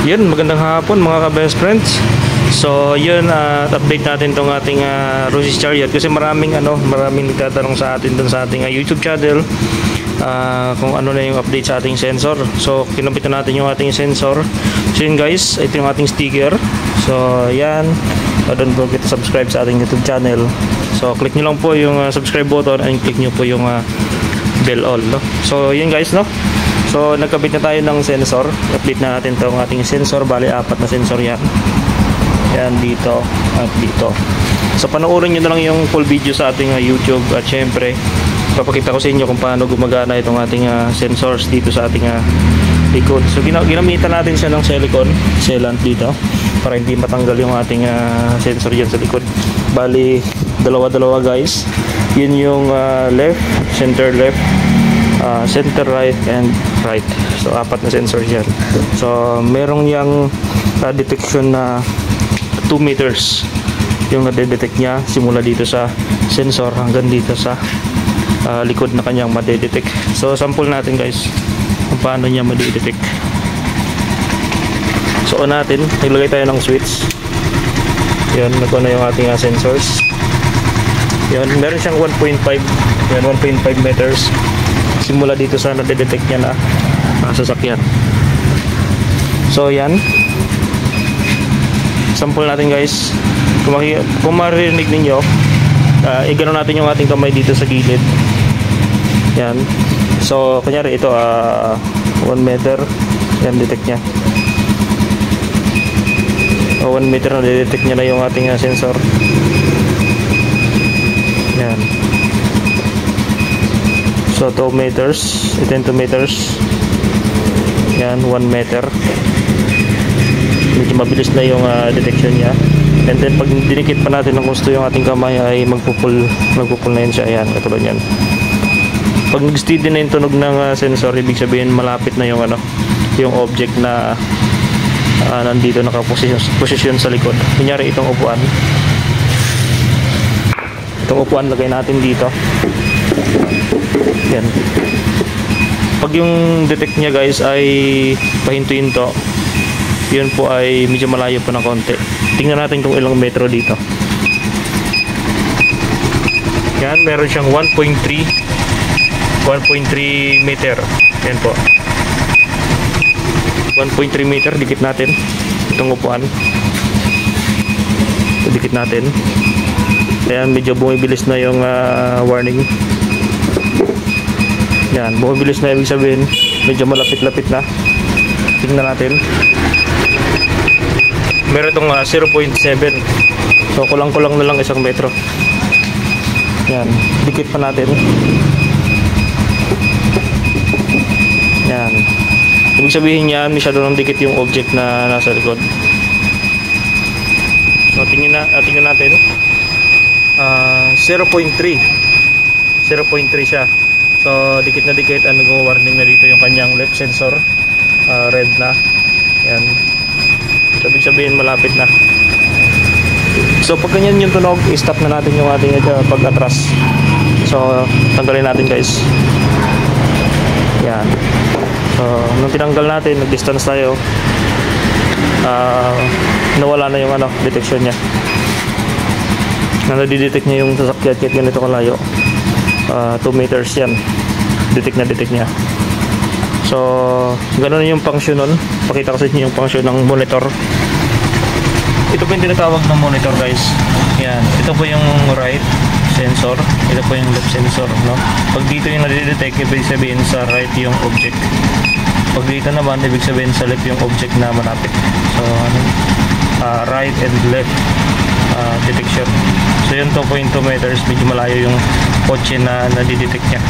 Yun, magandang hapon mga ka-best friends. So, yun, update natin tong ating Rosy's Chariot kasi maraming nagtatanong sa atin dun sa ating YouTube channel kung ano na yung update sa ating sensor. So, kinumpitan natin yung ating sensor. So, yun guys, ito yung ating sticker. So, yan. Don't forget to subscribe sa ating YouTube channel. So, click nyo lang po yung subscribe button and click nyo po yung bell all. No? So, yun guys, no? So, nagkabit na tayo ng sensor. Update na natin itong ating sensor. Bali, 4 na sensor yan. Yan, dito at dito. So, panoorin nyo na lang yung full video sa ating YouTube. At syempre, papakita ko sa inyo kung paano gumagana itong ating sensors dito sa ating likod. So, ginamitan natin siya ng silicone sealant dito para hindi matanggal yung ating sensor dyan sa likod. Bali, dalawa-dalawa guys. Yun yung left, center left, center right and right. So 4 na sensor yan. So merong yung detection na 2 meters yung nadedetect niya simula dito sa sensor hanggang dito sa likod na kanyang madedetect. So sample natin guys kung paano niya madedetect. So on natin, naglagay tayo ng switch. Yan, nako na yung ating sensors. Yan, meron siyang 1.5 meters simula dito sa nadedetect niya na sasakyan. So yan, sample natin guys. Kung maririnig ninyo, igano natin yung ating kamay dito sa gilid. Yan. So kunyari ito 1 meter. Yan, detect niya. 1 meter na detect niya na yung ating sensor. Yan. So 2 meters, ito yung 2 meters. Yan, 1 meter. Medyo mabilis na yung detection niya. And then pag dinikit pa natin ng gusto yung ating kamay ay magpupul na yun siya. Yan, katulad yan. Pag nag-steady na yung tunog ng sensor, ibig sabihin malapit na yung yung object na nandito nakaposisyon sa likod. Kunyari itong upuan. Itong upuan lagay natin dito. Yan. Pag yung detect niya guys ay pahinto-hinto, yun po ay medyo malayo pa ng konti. Tingnan natin kung ilang metro dito. Yan, meron siyang 1.3 meter. Yan po, 1.3 meter. Dikit natin itong upuan. Dikit natin. Ayan, medyo bumibilis na yung warning. Yan, bumibilis na, ibig sabihin medyo malapit-lapit na. Tingnan natin. Meron itong 0.7. So kulang-kulang na lang 1 metro. Yan, dikit pa natin. Yan, ibig sabihin yan masyado nang dikit yung object na nasa likod. So tingnan natin. 0.3 siya. So dikit na dikit, nag-warning na dito yung kanyang left sensor, red na. Yan, ibig sabihin malapit na. So pag ganyan yung tunog, i-stop na natin yung ating pag-atras. So tanggalin natin guys. Yan. So nung tinanggal natin, nag-distance tayo, nawala na yung detection niya. Nadidetect niya yung sasakyan kahit ganito kalayo. 2 meters yan. Detect niya. So ganoon yung function nun. Pakita ko sa inyo yung function ng monitor. Ito po yung tinatawag ng monitor guys. Yan, ito po yung right sensor, ito po yung left sensor, no? Pag dito yung nadidetect, ibig sabihin sa right yung object. Pag dito naman, ibig sabihin sa left yung object na malapit. So right and left detection. So yun, 2.2 meters, medyo malayo yung kotse na nadidetect niya.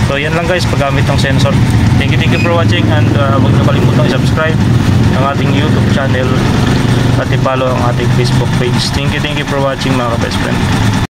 So yan lang guys, paggamit ng sensor. Thank you for watching, and huwag niyo kalimutang i-subscribe ang ating YouTube channel at i-follow ang ating Facebook page. Thank you for watching mga ka-best friend.